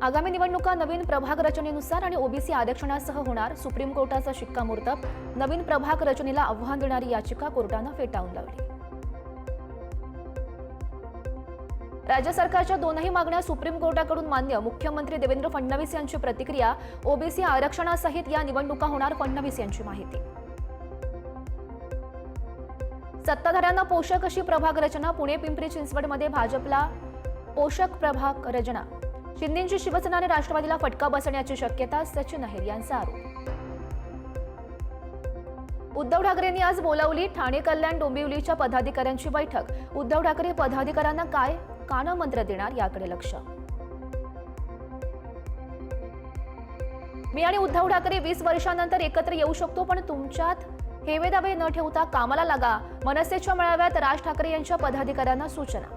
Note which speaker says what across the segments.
Speaker 1: आगामी निवडणुका नवीन प्रभाग रचनेनुसार आणि ओबीसी आरक्षणासह होणार. सुप्रीम कोर्टाचा शिक्कामोर्तब. नवीन प्रभाग रचनेला आव्हान देणारी याचिका कोर्टानं फेटाळून लावली. राज्य सरकारच्या दोनही मागण्या सुप्रीम कोर्टाकडून मान्य. मुख्यमंत्री देवेंद्र फडणवीस यांची प्रतिक्रिया. ओबीसी आरक्षणासहित या निवडणुका होणार. फडणवीस यांची माहिती. सत्ताधाऱ्यांना पोषक अशी प्रभाग रचना. पुणे पिंपरी चिंचवडमध्ये भाजपला पोषक प्रभाग रचना. शिंदेंची शिवसेना आणि राष्ट्रवादीला फटका बसण्याची शक्यता. सचिन अहिर यांचा आरोप. उद्धव ठाकरेंनी आज बोलावली ठाणे कल्याण डोंबिवलीच्या पदाधिकाऱ्यांची बैठक. उद्धव ठाकरे पदाधिकाऱ्यांना काय कानमंत्र देणार याकडे लक्ष. मी आणि उद्धव ठाकरे 20 वर्षांनंतर एकत्र येऊ शकतो, पण तुमच्यात हेवेदावे न ठेवता कामाला लागा. मनसेच्या मेळाव्यात राज ठाकरे यांच्या पदाधिकाऱ्यांना सूचना.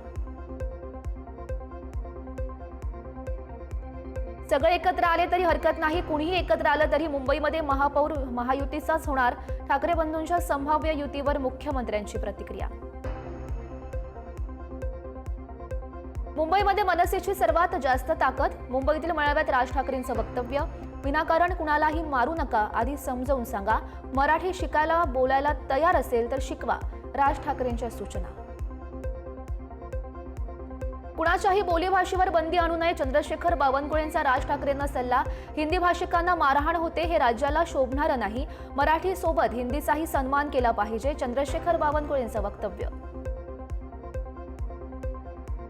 Speaker 1: सगळे एकत्र आले तरी हरकत नाही. कुणीही एकत्र आलं तरी मुंबईमध्ये महापौर महायुतीचाच होणार. ठाकरे बंधूंच्या संभाव्य युतीवर मुख्यमंत्र्यांची प्रतिक्रिया. मुंबईमध्ये मनसेची सर्वात जास्त ताकद. मुंबईतील मेळाव्यात राज ठाकरेंचं वक्तव्य. विनाकारण कुणालाही मारू नका, आधी समजावून सांगा. मराठी शिकायला बोलायला तयार असेल तर शिकवा. राज ठाकरेंच्या सूचना. कुणाच्याही बोलीभाषेवर बंदी आणू नये. चंद्रशेखर बावनकुळेंचा राज ठाकरेंना सल्ला. हिंदी भाषिकांना मारहाण होते, हे राज्याला शोभणारं नाही. मराठी सोबत हिंदीचाही सन्मान केला पाहिजे. चंद्रशेखर बावनकुळेंचं वक्तव्य.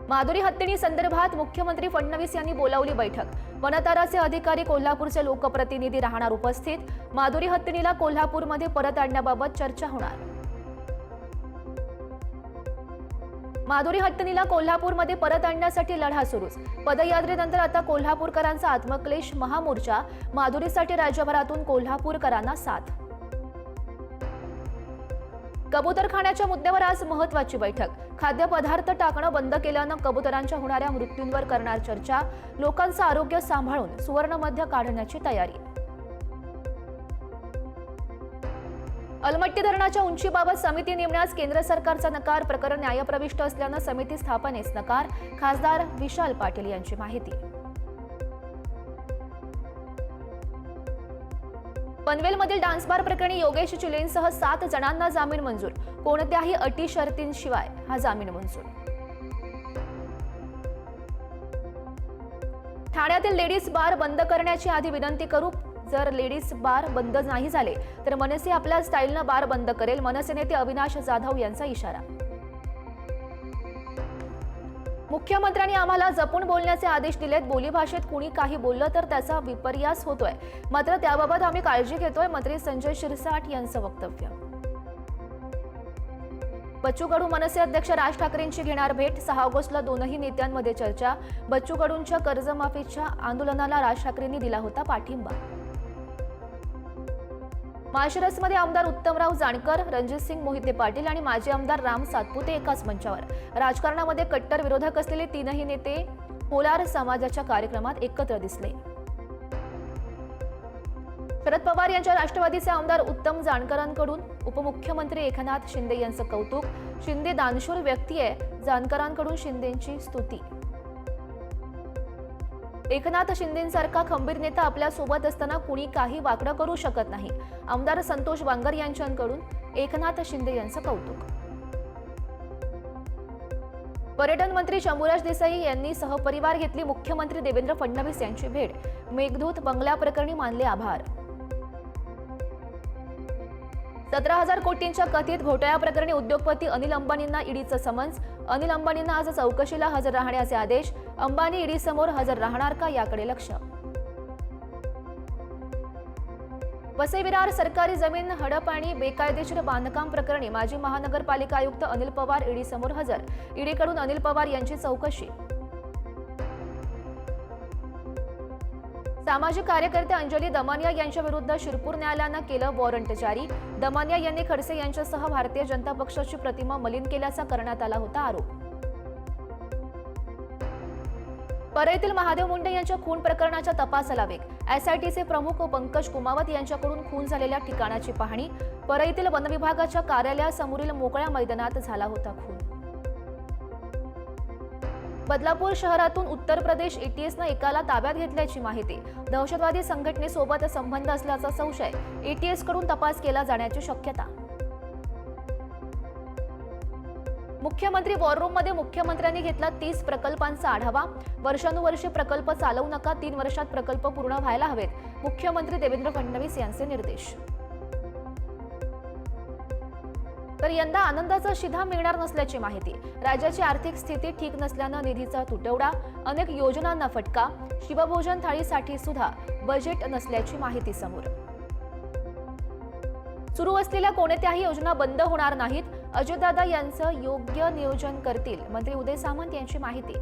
Speaker 1: माधुरी हत्तीणी संदर्भात मुख्यमंत्री फडणवीस यांनी बोलावली बैठक. वनताराचे अधिकारी कोल्हापूरचे लोकप्रतिनिधी राहणार उपस्थित. माधुरी हत्तीणीला कोल्हापूरमध्ये परत आणण्याबाबत चर्चा होणार. माधुरी हत्तीणीला कोल्हापूरमध्ये परत आणण्यासाठी लढा सुरूच. पदयात्रेनंतर आता कोल्हापूरकरांचा आत्मक्लेश महामोर्चा. माधुरीसाठी राज्यभरातून कोल्हापूरकरांना साथ. कबूतरखान्याच्या मुद्द्यावर आज महत्त्वाची बैठक. खाद्यपदार्थ टाकणं बंद केल्यानं कबुतरांच्या होणाऱ्या मृत्यूंवर करणार चर्चा. लोकांचं आरोग्य सांभाळून सुवर्णमध्य काढण्याची तयारी. अलमट्टी धरणाच्या उंचीबाबत समिती नेमण्यास केंद्र सरकारचा नकार. प्रकरण न्यायप्रविष्ट असल्यानं समिती स्थापनेस नकार. खासदार विशाल पाटील यांची माहिती. पनवेलमधील डान्सबार प्रकरणी योगेश चिलेंसह 7 जणांना जामीन मंजूर. कोणत्याही अटी शर्तींशिवाय हा जामीन मंजूर. ठाण्यातील लेडीज बार बंद करण्याची आधी विनंती करू. जर लेडीज बार बंद नाही झाले तर मनसे आपल्या स्टाईलनं बार बंद करेल. मनसे नेते अविनाश जाधव यांचा इशारा. मुख्यमंत्र्यांनी आम्हाला जपून बोलण्याचे आदेश दिलेत. बोलीभाषेत कुणी काही बोललं तर त्याचा विपर्यास होतोय, मात्र त्याबाबत आम्ही काळजी घेतोय. मंत्री संजय शिरसाट यांचं वक्तव्य. बच्चू कडू मनसे अध्यक्ष राज ठाकरेंची घेणार भेट. 6 ऑगस्टला दोनही नेत्यांमध्ये चर्चा. बच्चू कडूंच्या कर्जमाफीच्या आंदोलनाला राज ठाकरेंनी दिला होता पाठिंबा. माळशिरसमध्ये आमदार उत्तमराव जानकर, रणजितसिंग मोहिते पाटील आणि माजी आमदार राम सातपुते एकाच मंचावर. राजकारणामध्ये कट्टर विरोधक असलेले तीनही नेते पोलार समाजाच्या कार्यक्रमात एकत्र दिसले. शरद पवार यांच्या राष्ट्रवादीचे आमदार उत्तम जानकरांकडून उपमुख्यमंत्री एकनाथ शिंदे यांचं कौतुक. शिंदे दानशूर व्यक्ती आहे. जानकरांकडून शिंदेंची स्तुती. एकनाथ शिंदेंसारखा खंबीर नेता आपल्या सोबत असताना कुणी काही वाकडं करू शकत नाही. आमदार संतोष बांगर यांच्याकडून एकनाथ शिंदे यांचं कौतुक. पर्यटन मंत्री शंभूराज देसाई यांनी सहपरिवार घेतली मुख्यमंत्री देवेंद्र फडणवीस यांची भेट. मेघदूत बंगल्या प्रकरणी मानले आभार. 17,000 कोटींच्या कथित घोटाळ्याप्रकरणी उद्योगपती अनिल अंबानींना ईडीचं समन्स. अनिल अंबानींना आज चौकशीला हजर राहण्याचे आदेश. अंबानी ईडी समोर हजर राहणार का याकडे लक्ष. वसई विरार सरकारी जमीन हडप आणि बेकायदेशीर बांधकाम प्रकरणी माजी महानगरपालिका आयुक्त अनिल पवार ईडी समोर हजर. ईडीकडून अनिल पवार यांची चौकशी. सामाजिक कार्यकर्ते अंजली दमानिया यांच्या विरुद्ध शिरपूर न्यायालयानं केलं वॉरंट जारी. दमानिया यांनी खडसे यांच्यासह भारतीय जनता पक्षाची प्रतिमा मलिन केल्याचा करण्यात आला होता आरोप. परळीतील महादेव मुंडे यांच्या खून प्रकरणाच्या तपासाला वेग. एसआयटीचे प्रमुख पंकज कुमावत यांच्याकडून खून झालेल्या ठिकाणाची पाहणी. परळीतील वनविभागाच्या कार्यालयासमोरील मोकळ्या मैदानात झाला होता खून. बदलापूर शहरातून उत्तर प्रदेश एटीएसनं एकाला ताब्यात घेतल्याची माहिती. दहशतवादी संघटनेसोबत संबंध असल्याचा संशय. एटीएसकडून तपास केला जाण्याची शक्यता. मुख्यमंत्री वॉर रूममध्ये मुख्यमंत्र्यांनी घेतला 30 प्रकल्पांचा आढावा. वर्षानुवर्षे प्रकल्प चालवू नका, 3 वर्षात प्रकल्प पूर्ण व्हायला हवेत. मुख्यमंत्री देवेंद्र फडणवीस यांचे निर्देश. तर यंदा आनंदाचा शिधा मिळणार नसल्याची माहिती. राज्याची आर्थिक स्थिती ठीक नसल्यानं निधीचा तुटवडा, अनेक योजनांना फटका. शिवभोजन थाळीसाठी सुद्धा बजेट नसल्याची माहिती समोर. सुरू असलेल्या कोणत्याही योजना बंद होणार नाहीत. अजितदादा यांचं योग्य नियोजन करतील. मंत्री उदय सामंत यांची माहिती.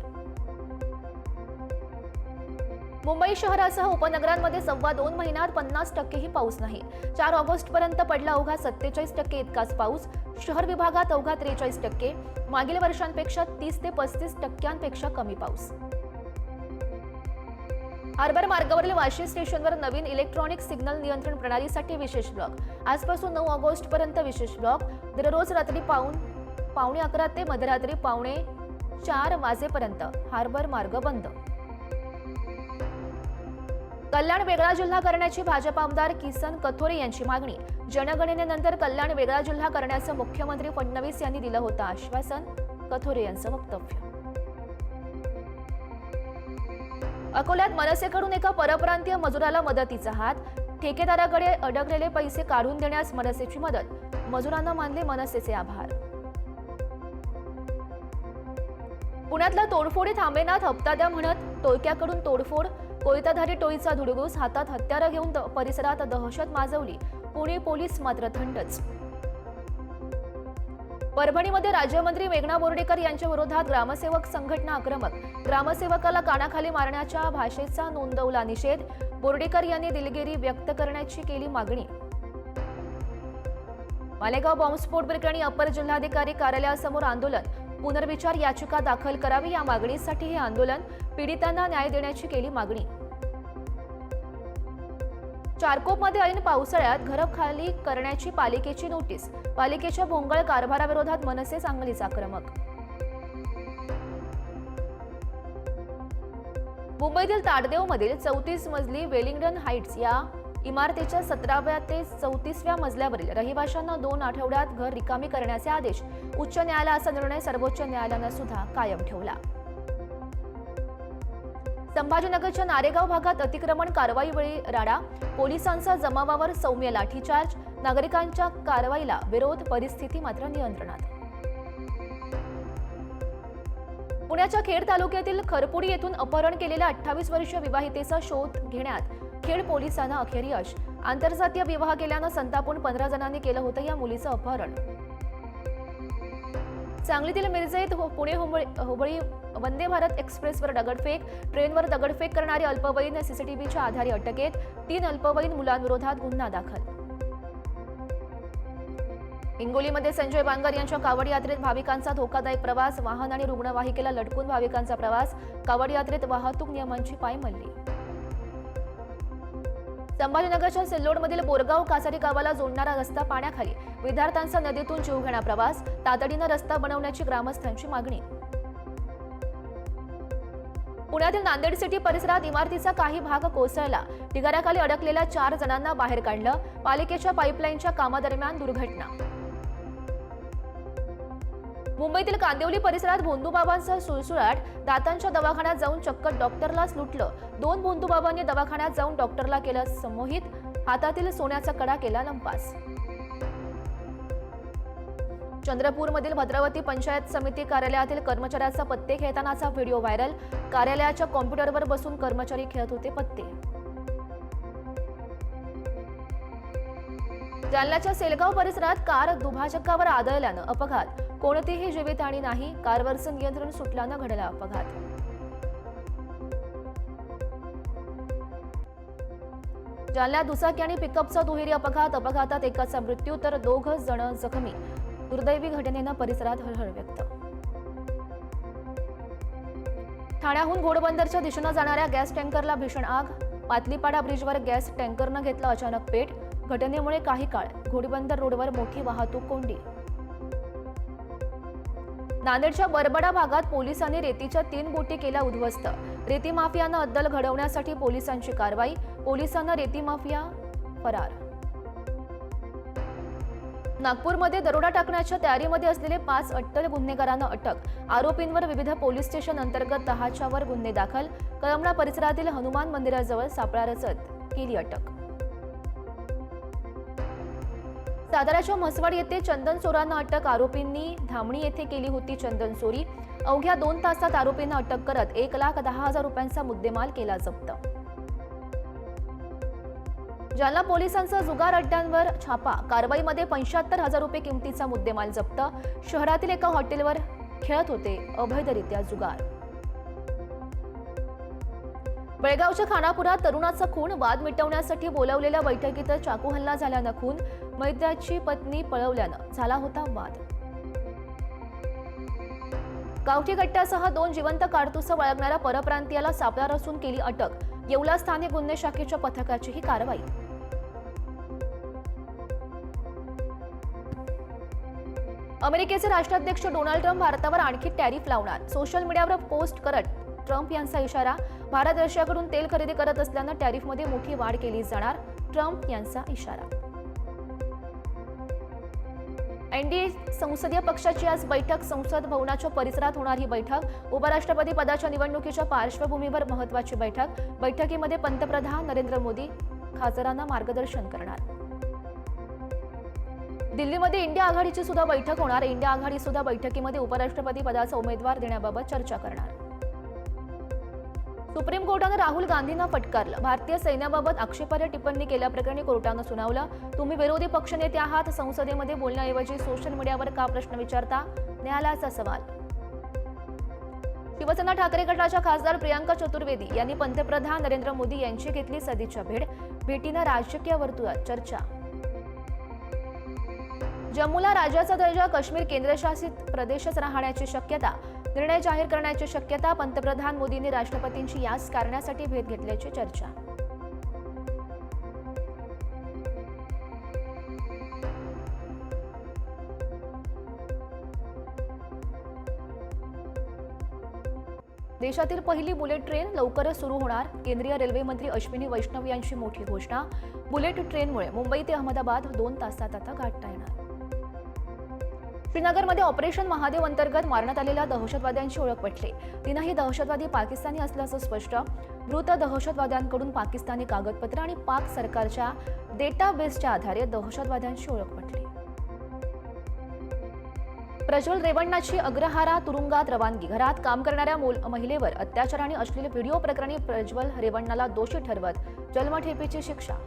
Speaker 1: मुंबई शहरासह उपनगरांमध्ये 2.25 महिन्यात 50%ही पाऊस नाही. 4 ऑगस्टपर्यंत पडला अवघा 47% इतकाच पाऊस. शहर विभागात अवघा 43%. मागील वर्षांपेक्षा 30 ते 35% कमी पाऊस. हार्बर मार्गावरील वाशी स्टेशनवर नवीन इलेक्ट्रॉनिक सिग्नल नियंत्रण प्रणालीसाठी विशेष ब्लॉक. आजपासून 9 ऑगस्टपर्यंत विशेष ब्लॉक. दररोज रात्री 11:15 ते मध्यरात्री 3:45 वाजेपर्यंत हार्बर मार्ग बंद. कल्याण वेगळा जिल्हा करण्याची भाजप आमदार किसन कथोरे यांची मागणी. जनगणनेनंतर कल्याण वेगळा जिल्हा करण्याचं मुख्यमंत्री फडणवीस यांनी दिलं होतं आश्वासन. कथोरे यांचं वक्तव्य. अकोल्यात मनसेकडून एका परप्रांतीय मजुराला मदतीचा हात. ठेकेदाराकडे अडकलेले पैसे काढून देण्यास मनसेची मदत. मजुरांना मानले मनसेचे आभार. पुण्यातला तोडफोडी थांबेनाथ, हप्ता द्या म्हणत टोळक्याकडून तोडफोड. कोयताधारी टोळीचा धुडगूस. हातात हत्यारं घेऊन परिसरात दहशत माजवली. पुणे पोलीस मात्र थंडच. परभणीमध्ये राज्यमंत्री मेघना बोर्डीकर यांच्या विरोधात ग्रामसेवक संघटना आक्रमक. ग्रामसेवकाला कानाखाली मारण्याच्या भाषेचा नोंदवला निषेध. बोर्डीकर यांनी दिलगिरी व्यक्त करण्याची केली मागणी. मालेगाव बॉम्बस्फोट प्रकरणी अपर जिल्हाधिकारी कार्यालयासमोर आंदोलन. पुनर्विचार याचिका दाखल करावी या मागणीसाठी हे आंदोलन. पीडितांना न्याय देण्याची केली मागणी. चारकोपमध्ये ऐन पावसाळ्यात घरं खाली करण्याची पालिकेची नोटीस. पालिकेच्या भोंगळ कारभाराविरोधात मनसे सांगलीच आक्रमक. मुंबईतील ताडदेवमधील 34 मजली वेलिंग्टन हाईट्स या इमारतीच्या 17व्या ते 34व्या मजल्यावरील रहिवाशांना 2 आठवड्यात घर रिकामी करण्याचे आदेश. उच्च न्यायालयाचा निर्णय सर्वोच्च न्यायालयानं सुद्धा कायम ठेवला. संभाजीनगरच्या नारेगाव भागात अतिक्रमण कारवाईवेळी राडा. पोलिसांचा जमावावर सौम्य लाठीचार्ज. नागरिकांच्या कारवाईला विरोध. परिस्थिती मात्र नियंत्रणात. पुण्याच्या खेड तालुक्यातील खरपुडी येथून अपहरण केलेल्या 28 वर्षीय विवाहितेचा शोध घेण्यात खेड पोलिसांना अखेर यश. आंतरजातीय विवाह केल्यानं संतापून 15 जणांनी केलं होतं या मुलीचं अपहरण. सांगलीतील मिरजेत पुणे हुबळी वंदे भारत एक्सप्रेसवर दगडफेक. ट्रेनवर दगडफेक करणारे अल्पवयीन सीसीटीव्हीच्या आधारे अटकेत. 3 अल्पवयीन मुलांविरोधात गुन्हा दाखल. हिंगोलीमध्ये संजय बांगर यांच्या कावड यात्रेत भाविकांचा धोकादायक प्रवास. वाहन आणि रुग्णवाहिकेला लटकून भाविकांचा प्रवास. कावड यात्रेत वाहतूक नियमांची पायमल्ली. संभाजीनगरच्या सिल्लोडमधील बोरगाव कासारी गावाला जोडणारा रस्ता पाण्याखाली. विद्यार्थ्यांचा नदीतून जीवघेणा प्रवास. तातडीनं रस्ता बनवण्याची ग्रामस्थांची मागणी. पुण्यातील नांदेड सिटी परिसरात इमारतीचा काही भाग कोसळला. ढिगाऱ्याखाली अडकलेल्या 4 जणांना बाहेर काढलं. पालिकेच्या पाईपलाईनच्या कामादरम्यान दुर्घटना. मुंबईतील कांदिवली परिसरात भोंदूबाबांचा सुळसुळाट. दातांच्या दवाखान्यात जाऊन चक्क डॉक्टरलाच लुटलं. 2 भोंदूबाबांनी दवाखान्यात जाऊन डॉक्टरला केलं संमोहित. हातातील सोन्याचा कडा केला लंपास. चंद्रपूरमधील भद्रावती पंचायत समिती कार्यालयातील कर्मचाऱ्याचा पत्ते खेळतानाचा व्हिडिओ व्हायरल. कार्यालयाच्या कॉम्प्युटरवर बसून कर्मचारी खेळत होते पत्ते. जालन्याच्या सेलगाव परिसरात कार दुभाजकावर आदळल्यानं अपघात. कोणतीही जीवितहानी नाही. कारवरचं नियंत्रण सुटल्यानं घडला अपघात. जालन्यात दुचाकी आणि पिकअपचा दुहेरी अपघात. अपघातात एकाचा मृत्यू तर 2 जण जखमी. दुर्दैवी घटनेनं परिसरात हळहळ व्यक्त. ठाण्याहून घोडबंदरच्या दिशेनं जाणाऱ्या गॅस टँकरला भीषण आग. पातलीपाडा ब्रिजवर गॅस टँकरनं घेतलं अचानक पेट. घटनेमुळे काही काळ घोडबंदर रोडवर मोठी वाहतूक कोंडी. नांदेडच्या बरबडा भागात पोलिसांनी रेतीच्या 3 बोटी केल्या उद्ध्वस्त। रेती माफियांना अद्दल घडवण्यासाठी पोलिसांची कारवाई, पोलिसांना रेती माफिया फरार। नागपूरमध्ये दरोडा टाकण्याच्या तयारीमध्ये असलेले 5 अट्टल गुन्हेगारांना अटक, आरोपींवर विविध पोलीस स्टेशन अंतर्गत 10च्या वर गुन्हे दाखल। कळमना परिसरातील हनुमान मंदिराजवळ सापळा रचत केली अटक। साताऱ्याच्या म्हसवाड येथे चंदन चोरांना अटक, आरोपींनी धामणी येथे केली होती चंदन चोरी। अवघ्या 2 तासात आरोपींना अटक करत 1,10,000 रुपयांचा मुद्देमाल केला जप्त। जालना पोलिसांचा जुगार अड्ड्यांवर छापा, कारवाईमध्ये 75,000 रुपये किमतीचा मुद्देमाल जप्त। शहरातील एका हॉटेलवर खेळत होते अवैधरित्या जुगार। बेळगावच्या खानापुरात तरुणाचा खून, वाद मिटवण्यासाठी बोलावलेल्या बैठकीत चाकू हल्ला झाल्यानं खून, मैत्याची पत्नी पळवल्यानं झाला होता वाद। गावठी कट्ट्यासह 2 जिवंत कारतूस बाळगणाऱ्या परप्रांतीयाला सापळा रचून केली अटक, येवला स्थानिक गुन्हे शाखेच्या पथकाची ही कारवाई। अमेरिकेचे राष्ट्राध्यक्ष डोनाल्ड ट्रम्प भारतावर आणखी टॅरिफ लावणार, सोशल मीडियावर पोस्ट करत ट्रम्प यांचा इशारा। भारत रशियाकडून तेल खरेदी करत असल्यानं टॅरिफमध्ये मोठी वाढ केली जाणार, ट्रम्प यांचा इशारा। एनडीए संसदीय पक्षाची आज बैठक, संसद भवनाच्या परिसरात होणार ही बैठक। उपराष्ट्रपती पदाच्या निवडणुकीच्या पार्श्वभूमीवर महत्त्वाची बैठक, बैठकीमध्ये पंतप्रधान नरेंद्र मोदी खासदारांना मार्गदर्शन करणार। दिल्लीमध्ये इंडिया आघाडीची सुद्धा बैठक होणार, इंडिया आघाडी सुद्धा बैठकीमध्ये उपराष्ट्रपती पदाचा उमेदवार देण्याबाबत चर्चा करणार। सुप्रीम कोर्टानं राहुल गांधींना फटकारलं, भारतीय सैन्याबाबत आक्षेपार्ह टिप्पणी केल्याप्रकरणी कोर्टानं सुनावलं। तुम्ही विरोधी पक्षनेते आहात, संसदेमध्ये बोलण्याऐवजी सोशल मीडियावर का प्रश्न विचारता, न्यायालयाचा सवाल। शिवसेना ठाकरे गटाच्या खासदार प्रियांका चतुर्वेदी यांनी पंतप्रधान नरेंद्र मोदी यांची घेतली सदिच्छा भेट, भेटीनं राजकीय वर्तुळात चर्चा। जम्मूला राज्याचा दर्जा, काश्मीर केंद्रशासित प्रदेशच राहण्याची शक्यता, निर्णय जाहीर करण्याची शक्यता। पंतप्रधान मोदींनी राष्ट्रपतींची याच कारणासाठी भेट घेतल्याची चर्चा। देशातील पहिली बुलेट ट्रेन लवकरच सुरू होणार, केंद्रीय रेल्वे मंत्री अश्विनी वैष्णव यांची मोठी घोषणा। बुलेट ट्रेनमुळे मुंबई ते अहमदाबाद 2 तासात आता गाठता येणार। श्रीनगरमध्ये ऑपरेशन महादेव अंतर्गत मारण्यात आलेल्या दहशतवाद्यांची ओळख पटली, 3ही दहशतवादी पाकिस्तानी असल्याचं स्पष्ट। मृत दहशतवाद्यांकडून पाकिस्तानी कागदपत्र आणि पाक सरकारच्या डेटाबेसच्या आधारे दहशतवाद्यांची ओळख पटली। प्रज्वल रेवण्णाची अग्रहारा तुरुंगात रवानगी, घरात काम करणाऱ्या महिलेवर अत्याचार आणि अश्लील व्हिडिओ प्रकरणी प्रज्वल रेवण्णाला दोषी ठरवत जन्मठेपेची शिक्षा।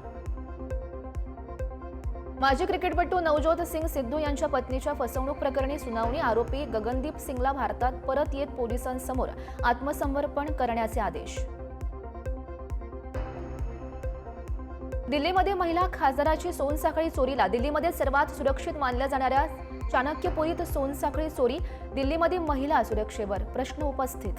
Speaker 1: माजी क्रिकेटपटू नवजोत सिंग सिद्धू यांच्या पत्नीच्या फसवणूक प्रकरणी सुनावणी, आरोपी गगनदीप सिंगला भारतात परत येत पोलिसांसमोर आत्मसमर्पण करण्याचे आदेश। दिल्लीमध्ये महिला खासदाराची सोनसाखळी चोरीला, दिल्लीमध्ये सर्वात सुरक्षित मानल्या जाणाऱ्या चाणक्यपुरीत सोनसाखळी चोरी, दिल्लीमध्ये महिला सुरक्षेवर प्रश्न उपस्थित।